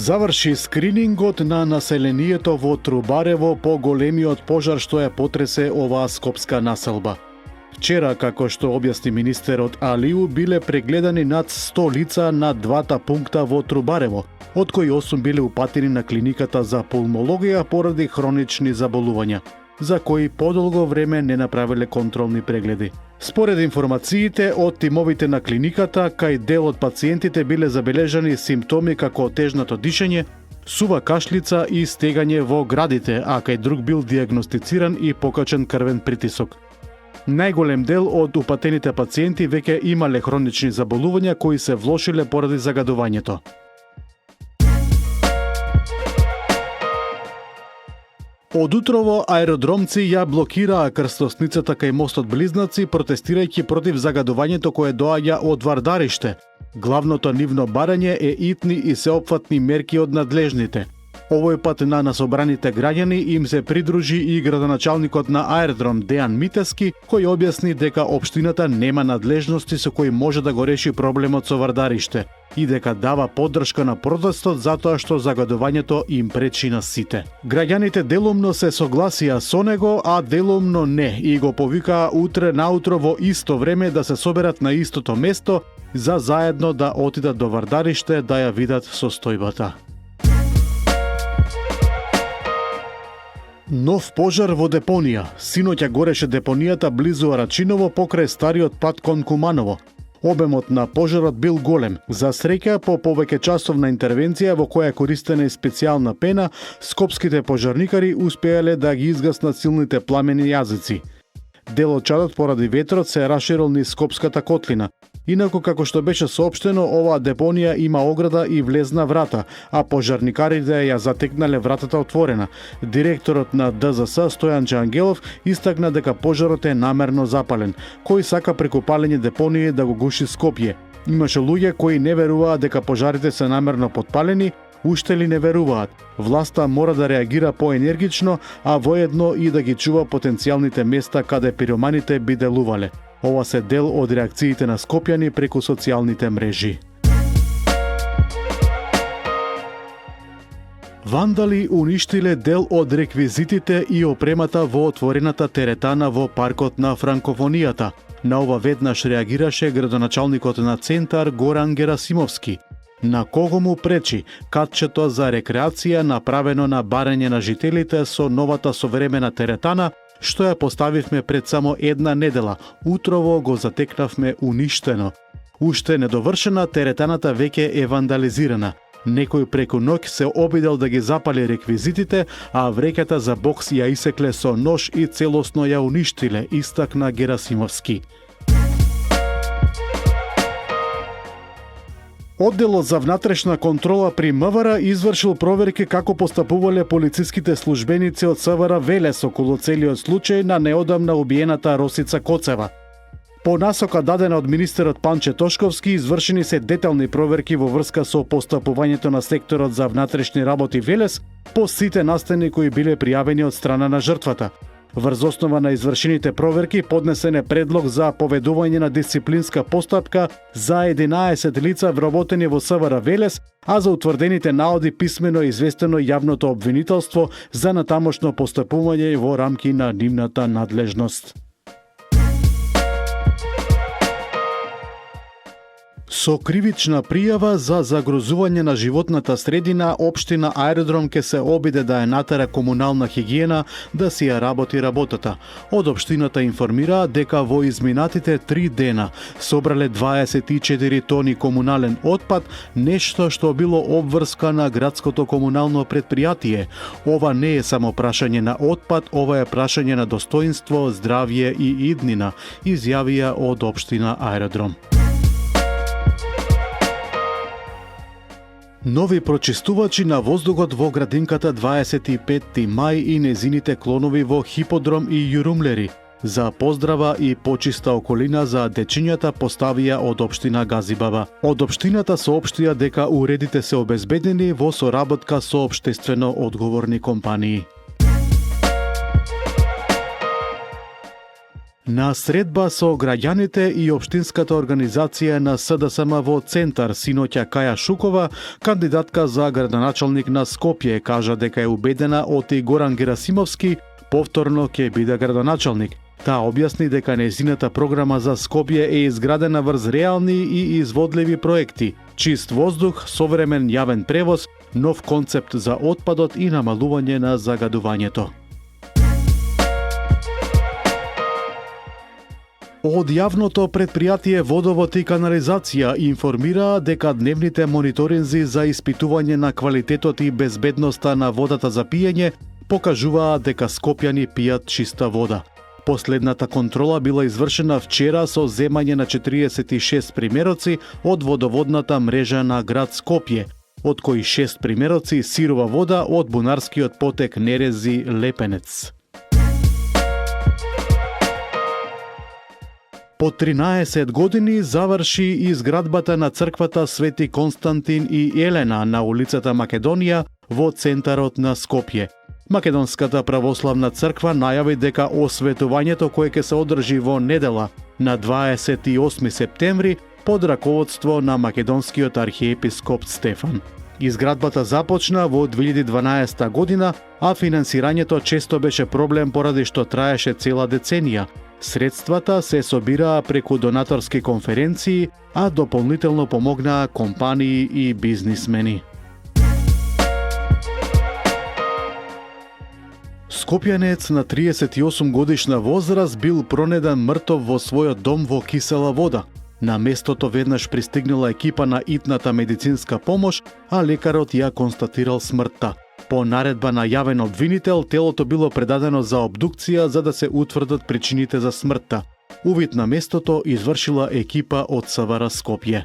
Заврши скринингот на населението во Трубарево по големиот пожар што ја потресе оваа скопска населба. Вчера, како што објасни министерот Алиу, биле прегледани над 100 лица на двата пункта во Трубарево, од кои 8 биле упатени на клиниката за пулмологија поради хронични заболувања, за кои подолго време не направиле контролни прегледи. Според информациите од тимовите на клиниката, кај дел од пациентите биле забележани симптоми како отежнато дишење, сува кашлица и стегање во градите, а кај друг бил диагностициран и покачен крвен притисок. Најголем дел од упатените пациенти веќе имале хронични заболувања кои се влошиле поради загадувањето. Од утрово аеродромци ја блокираа крстосницата кај мостот Близнаци, протестирајќи против загадувањето кое доаѓа од Вардариште. Главното нивно барање е итни и сеопфатни мерки од надлежните. Овој пат на собраните граѓани им се придружи и градоначалникот на аеродром Дејан Митески, кој објасни дека општината нема надлежности со кои може да го реши проблемот со Вардариште и дека дава поддршка на протестот затоа што загадувањето им пречи на сите. Граѓаните делумно се согласија со него, а делумно не, и го повикаа утре наутро во исто време да се соберат на истото место за заедно да отидат до Вардариште да ја видат состојбата. Нов пожар во депонија. Синоќа гореше депонијата близу Арачиново покрај стариот пат кон Куманово. Обемот на пожарот бил голем. За среќа, по повеќе часовна интервенција во која користена и специјална пена, скопските пожарникари успеале да ги изгаснат силните пламени јазици. Дел од чадот поради ветрот се раширил низ Скопската котлина. Инаку, како што беше соопштено, оваа депонија има ограда и влезна врата, а пожарникарите ја затекнале вратата отворена. Директорот на ДЗС Стојан Ангелов истакна дека пожарот е намерно запален, кој сака преку палење депонија да го гуши Скопје. Имаше луѓе кои не веруваат дека пожарите се намерно подпалени, уште ли не веруваат. Власта мора да реагира поенергично, а воедно и да ги чува потенцијалните места каде пироманите би делувале. Ова се дел од реакциите на скопјани преку социјалните мрежи. Вандали уништиле дел од реквизитите и опремата во отворената теретана во паркот на франкофонијата. На ова веднаш реагираше градоначалникот на Центар Горан Герасимовски. На кого му пречи катчето за рекреација направено на барање на жителите со новата современа теретана, што ја поставивме пред само една недела, утрово го затекнавме уништено. Уште недовршена, теретаната веќе е вандализирана. Некој преку ноќ се обидел да ги запали реквизитите, а вреќата за бокс ја исекле со нож и целосно ја уништиле, истакна Герасимовски. Одделот за внатрешна контрола при МВР извршил проверки како постапувале полициските службеници од СВР Велес околу целиот случај на неодамна убиената Росица Коцева. По насока дадена од министерот Панче Тошковски, извршени се детални проверки во врска со постапувањето на секторот за внатрешни работи Велес по сите настани кои биле пријавени од страна на жртвата. Врз основа на извршените проверки поднесен е предлог за поведување на дисциплинска постапка за 11 лица вработени во СВР Велес, а за утврдените наоди писмено известено јавното обвинителство за натамошно постапување во рамки на нивната надлежност. Со кривична пријава за загрозување на животната средина, општина Аеродром ке се обиде да ја натера комунална хигиена да си ја работи работата. Од општината информира дека во изминатите 3 дена собрале 24 тони комунален отпад, нешто што било обврска на градското комунално предпријатие. Ова не е само прашање на отпад, ова е прашање на достоинство, здравје и иднина, изјавија од општина Аеродром. Нови прочистувачи на воздухот во градинката 25 мај и незините клонови во Хиподром и Јурумлери. За поздрава и почиста околина за дечињата поставија од општина Газибаба. Од општината соопштија дека уредите се обезбедени во соработка со општествено одговорни компании. На средба со граѓаните и општинската организација на СДСМ во Центар синоќа Каја Шукова, кандидатка за градоначалник на Скопје, кажа дека е убедена оти Горан Герасимовски повторно ќе биде градоначалник. Таа објасни дека нејзината програма за Скопје е изградена врз реални и изводливи проекти: чист воздух, современ јавен превоз, нов концепт за отпадот и намалување на загадувањето. Од јавното предпријатие Водовод и канализација информираа дека дневните мониторинзи за испитување на квалитетот и безбедноста на водата за пиење покажуваат дека скопјани пијат чиста вода. Последната контрола била извршена вчера со земање на 46 примероци од водоводната мрежа на град Скопје, од кои 6 примероци сирова вода од бунарскиот потек Нерези Лепенец. По 13 години заврши изградбата на црквата Свети Константин и Елена на улицата Македонија во центарот на Скопје. Македонската православна црква најави дека осветувањето кое ќе се одржи во недела на 28 септември под раководство на македонскиот архиепископ Стефан. Изградбата започна во 2012 година, а финансирањето често беше проблем поради што траеше цела деценија. Средствата се собираа преку донаторски конференции, а дополнително помогнаа компании и бизнисмени. Скопјанец на 38 годишна возраст бил пронеден мртов во својот дом во кисела вода. На местото веднаш пристигнала екипа на итната медицинска помош, а лекарот ја констатирал смртта. По наредба на јавен обвинител, телото било предадено за обдукција за да се утврдат причините за смртта. Увид на местото извршила екипа од СВР Скопје.